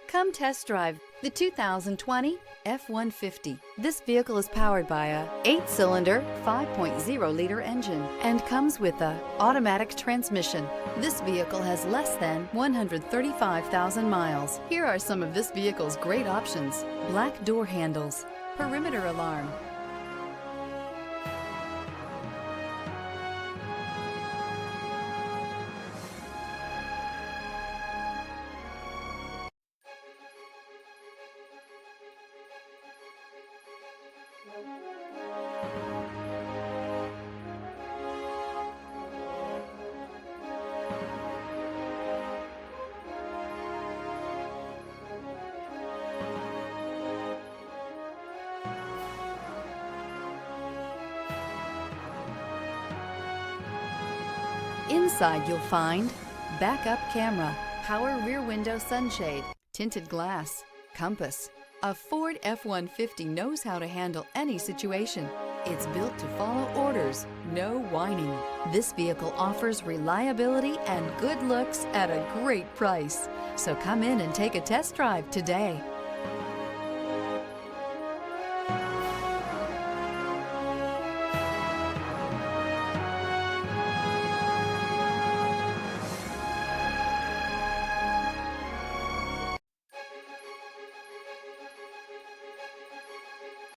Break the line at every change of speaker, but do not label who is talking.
Come test drive the 2020 F-150. This vehicle is powered by a 8-cylinder, 5.0-liter engine and comes with a automatic transmission. This vehicle has less than 135,000 miles. Here are some of this vehicle's great options: black door handles, perimeter alarm, Inside you'll find backup camera, power rear window sunshade, tinted glass, compass. A Ford F-150 knows how to handle any situation. It's built to follow orders, no whining. This vehicle offers reliability and good looks at a great price. So come in and take a test drive today.